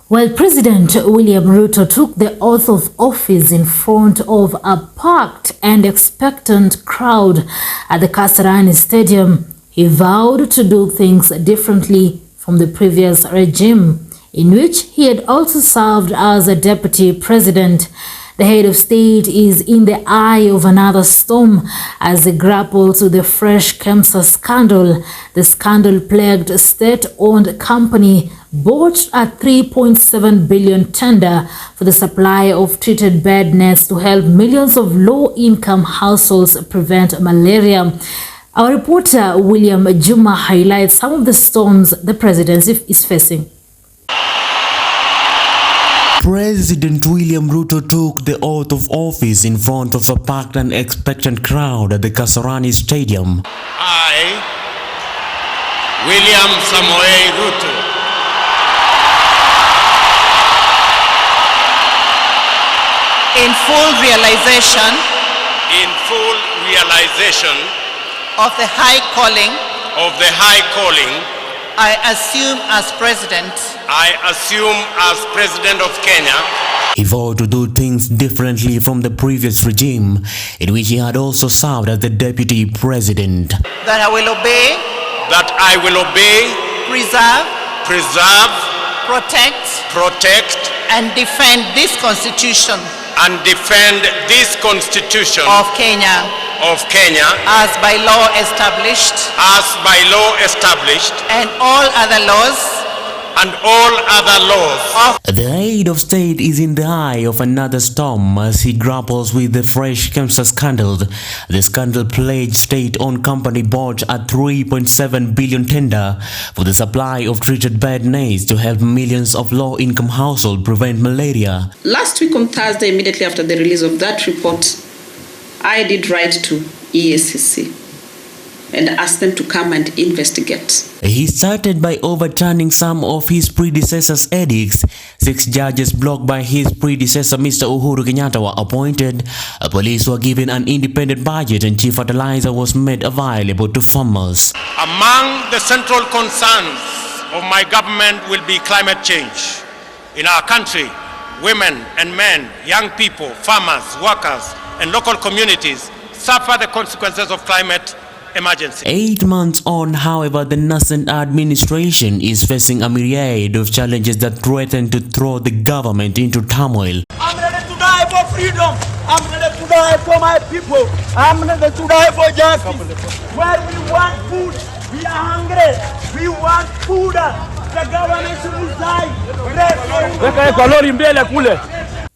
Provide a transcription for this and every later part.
Well, President William Ruto took the oath of office in front of a packed and expectant crowd at the Kasarani Stadium. He vowed to do things differently from the previous regime, in which he had also served as a deputy president. The head of state is in the eye of another storm as he grapples with the fresh KEMSA scandal. The scandal-plagued state-owned company bought a 3.7 billion tender for the supply of treated bed nets to help millions of low-income households prevent malaria. Our reporter William Juma highlights some of the storms the presidency is facing. President William Ruto took the oath of office in front of a packed and expectant crowd at the Kasarani Stadium. I, William Samoei Ruto, in full realization of the high calling I assume as president of Kenya. He vowed to do things differently from the previous regime, in which he had also served as the deputy president. That I will obey, preserve, protect, and defend this constitution of Kenya as by law established and all other laws The head of state is in the eye of another storm as he grapples with the fresh KEMSA scandal. The scandal-plagued state-owned company bought a 3.7 billion tender for the supply of treated bed nets to help millions of low-income households prevent malaria. Last week on Thursday, immediately after the release of that report, I did write to EACC and asked them to come and investigate. He started by overturning some of his predecessor's edicts. 6 judges blocked by his predecessor Mr. Uhuru Kenyatta were appointed. Police were given an independent budget and cheap fertilizer was made available to farmers. Among the central concerns of my government will be climate change. In our country, women and men, young people, farmers, workers, and local communities suffer the consequences of climate emergency. 8 months on, however, the nascent administration is facing a myriad of challenges that threaten to throw the government into turmoil. I'm ready to die for freedom. I'm ready to die for my people. I'm ready to die for justice. Where we want food, we are hungry. We want food. The government should decide.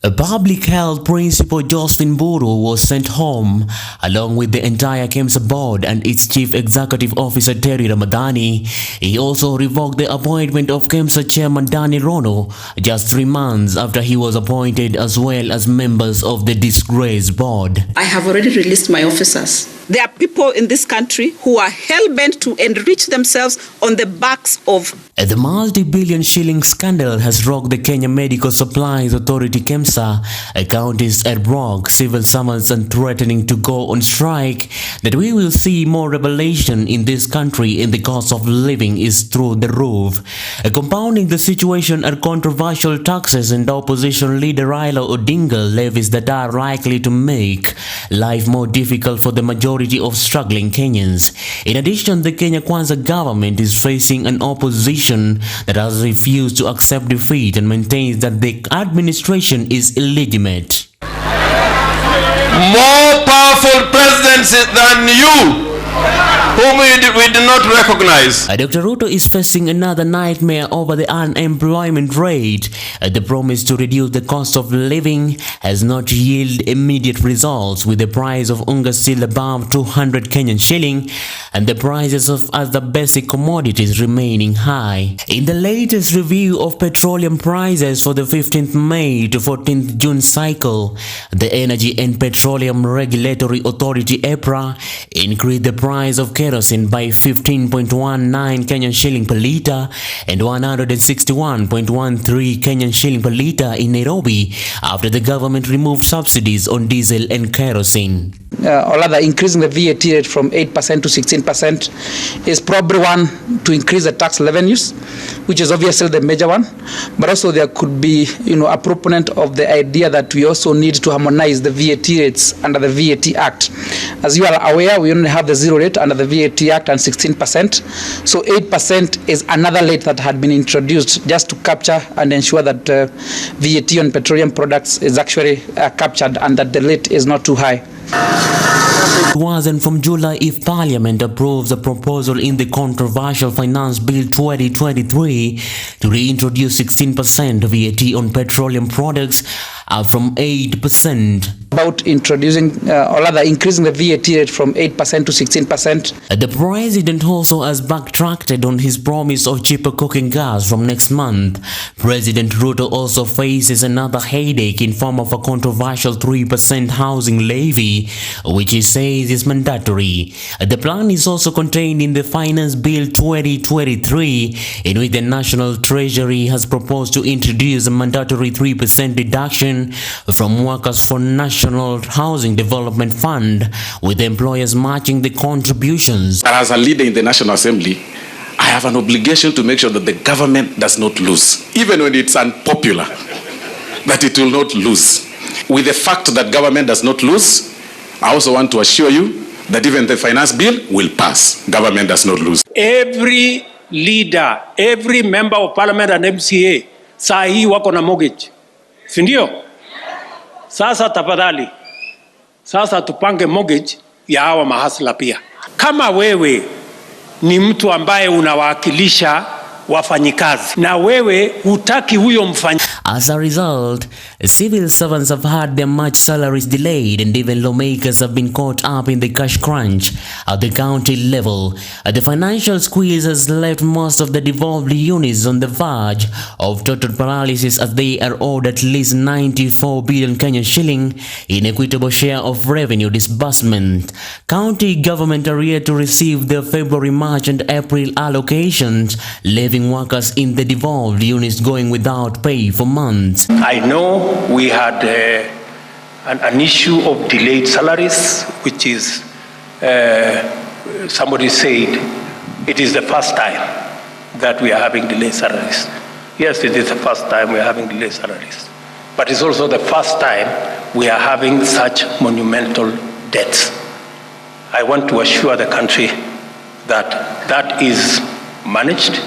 A public health principal, Josephine Buru, was sent home along with the entire KEMSA board and its chief executive officer Terry Ramadhani. He also revoked the appointment of KEMSA chairman Danny Rono just 3 months after he was appointed, as well as members of the disgraced board. I have already released my officers. There are people in this country who are hell-bent to enrich themselves on the backs of... The multi-billion shilling scandal has rocked the Kenya Medical Supplies Authority KEMSA. Accountants at rock, civil summons and threatening to go on strike. That we will see more revelation in this country and the cost of living is through the roof. Compounding the situation are controversial taxes and opposition leader Raila Odinga levies that are likely to make life more difficult for the majority of struggling Kenyans. In addition, the Kenya Kwanza government is facing an opposition that has refused to accept defeat and maintains that the administration is illegitimate. More powerful presidents than you, whom we do not recognize. Dr. Ruto is facing another nightmare over the unemployment rate. The promise to reduce the cost of living has not yielded immediate results, with the price of unga still above 200 Kenyan shilling and the prices of other basic commodities remaining high. In the latest review of petroleum prices for the 15th May to 14th June cycle, the Energy and Petroleum Regulatory Authority EPRA increased the price price of kerosene by 15.19 Kenyan shilling per litre and 161.13 Kenyan shilling per litre in Nairobi after the government removed subsidies on diesel and kerosene. Or rather increasing the VAT rate from 8% to 16% is probably one to increase the tax revenues, which is obviously the major one. But also there could be, a proponent of the idea that we also need to harmonize the VAT rates under the VAT Act. As you are aware, we only have the zero rate under the VAT Act and 16%. So 8% is another rate that had been introduced just to capture and ensure that VAT on petroleum products is actually captured and that the rate is not too high. It wasn't from July if Parliament approves a proposal in the controversial Finance Bill 2023 to reintroduce 16% VAT on petroleum products up from 8%. About introducing or rather increasing the VAT rate from 8% to 16%. The president also has backtracked on his promise of cheaper cooking gas from next month. President Ruto also faces another headache in form of a controversial 3% housing levy, which he says is mandatory. The plan is also contained in the Finance Bill 2023, in which the National Treasury has proposed to introduce a mandatory 3% deduction from workers for National Housing Development Fund, with employers matching the contributions. As a leader in the National Assembly, I have an obligation to make sure that the government does not lose, even when it's unpopular, that it will not lose. With the fact that government does not lose, I also want to assure you that even the finance bill will pass. Government does not lose. Every leader, every member of parliament and MCA, saa hii wako na mortgage. Si ndio? Sasa tafadhali, sasa tupange mortgage ya hawa mahasla pia. Kama wewe ni mtu ambaye unawakilisha wafanyikazi na wewe hutaki huyo mfanyikazi. As a result, civil servants have had their March salaries delayed, and even lawmakers have been caught up in the cash crunch at the county level. The financial squeeze has left most of the devolved units on the verge of total paralysis, as they are owed at least 94 billion Kenyan shilling in equitable share of revenue disbursement. County government are yet to receive their February, March and April allocations, leaving workers in the devolved units going without pay for months. I know we had an issue of delayed salaries, which is, somebody said, it is the first time that we are having delayed salaries. Yes, it is the first time we are having delayed salaries. But it's also the first time we are having such monumental debts. I want to assure the country that that is managed.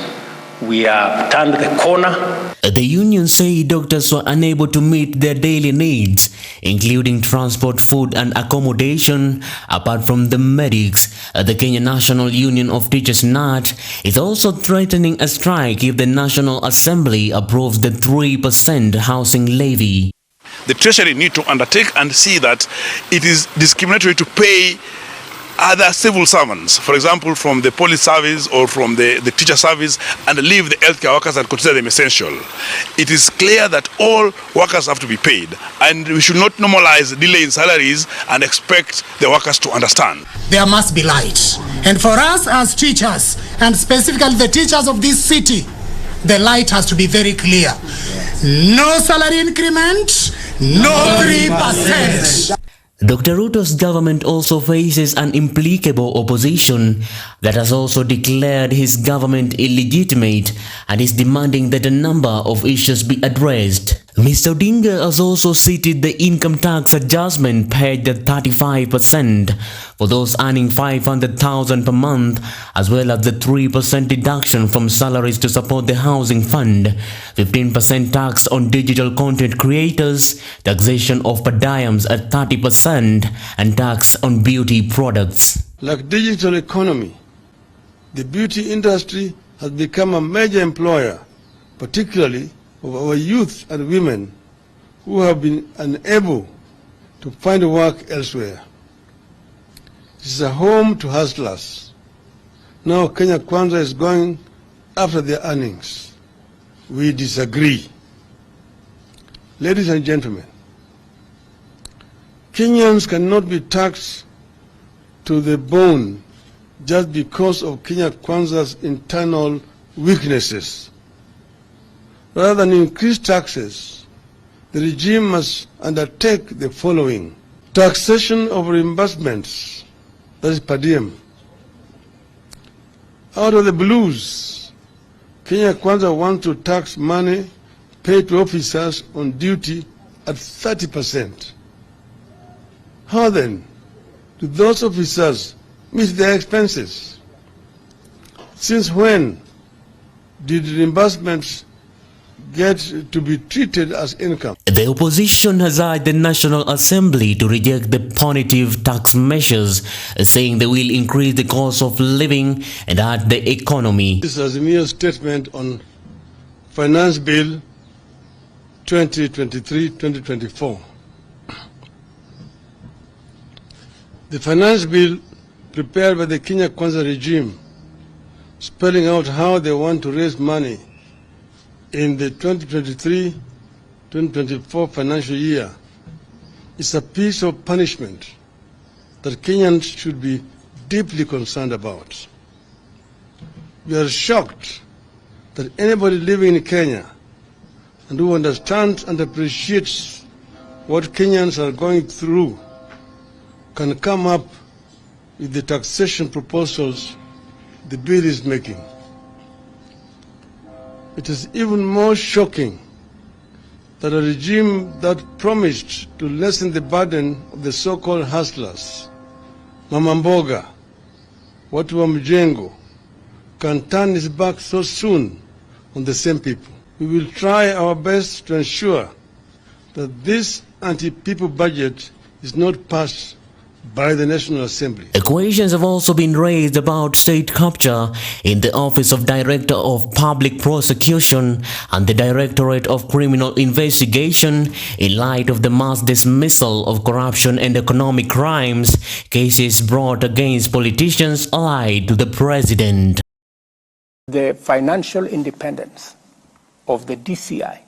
We have turned the corner. The union say doctors were unable to meet their daily needs, including transport, food and accommodation. Apart from the medics, the Kenya National Union of Teachers (NAT) is also threatening a strike if the National Assembly approves the 3% housing levy. The Treasury need to undertake and see that it is discriminatory to pay other civil servants, for example, from the police service or from the teacher service, and leave the healthcare workers and consider them essential. It is clear that all workers have to be paid, and we should not normalize delay in salaries and expect the workers to understand. There must be light. And for us as teachers, and specifically the teachers of this city, the light has to be very clear. No salary increment, no 3%. Dr. Ruto's government also faces an implacable opposition that has also declared his government illegitimate and is demanding that a number of issues be addressed. Mr. Odinga has also cited the income tax adjustment paid at 35% for those earning 500,000 per month, as well as the 3% deduction from salaries to support the housing fund, 15% tax on digital content creators, taxation of per diems at 30%, and tax on beauty products. Like digital economy, the beauty industry has become a major employer, particularly of our youth and women who have been unable to find work elsewhere. This is a home to hustlers. Now Kenya Kwanza is going after their earnings. We disagree. Ladies and gentlemen, Kenyans cannot be taxed to the bone just because of Kenya Kwanza's internal weaknesses. Rather than increase taxes, the regime must undertake the following: taxation of reimbursements, that is per diem. Out of the blues, Kenya Kwanza wants to tax money paid to officers on duty at 30%. How then do those officers meet their expenses? Since when did reimbursements get to be treated as income? The opposition has urged the National Assembly to reject the punitive tax measures, saying they will increase the cost of living and hurt the economy. This is a mere statement on Finance Bill 2023-2024. The Finance Bill prepared by the Kenya Kwanza regime, spelling out how they want to raise money in the 2023-2024 financial year, is a piece of punishment that Kenyans should be deeply concerned about. We are shocked that anybody living in Kenya and who understands and appreciates what Kenyans are going through can come up with the taxation proposals the bill is making. It is even more shocking that a regime that promised to lessen the burden of the so-called hustlers, Mama Mboga, watu wa mjengo, can turn its back so soon on the same people. We will try our best to ensure that this anti-people budget is not passed by the National Assembly. Questions have also been raised about state capture in the Office of Director of Public Prosecution and the Directorate of Criminal Investigation in light of the mass dismissal of corruption and economic crimes cases brought against politicians allied to the president. The financial independence of the DCI,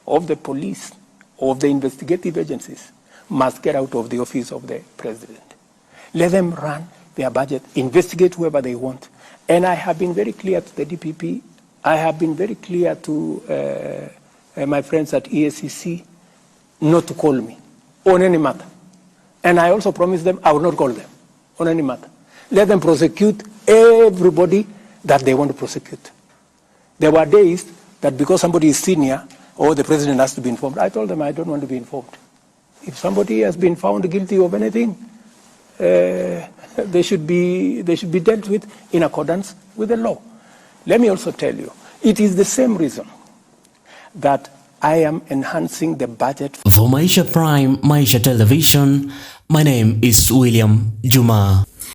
of the police, of the investigative agencies must get out of the office of the president. Let them run their budget, investigate whoever they want. And I have been very clear to the DPP, I have been very clear to my friends at EACC not to call me on any matter. And I also promised them I will not call them on any matter. Let them prosecute everybody that they want to prosecute. There were days that because somebody is senior or the president has to be informed, I told them I don't want to be informed. If somebody has been found guilty of anything, they should be dealt with in accordance with the law. Let me also tell you, it is the same reason that I am enhancing the budget. For Maisha Prime, Maisha Television, my name is William Juma.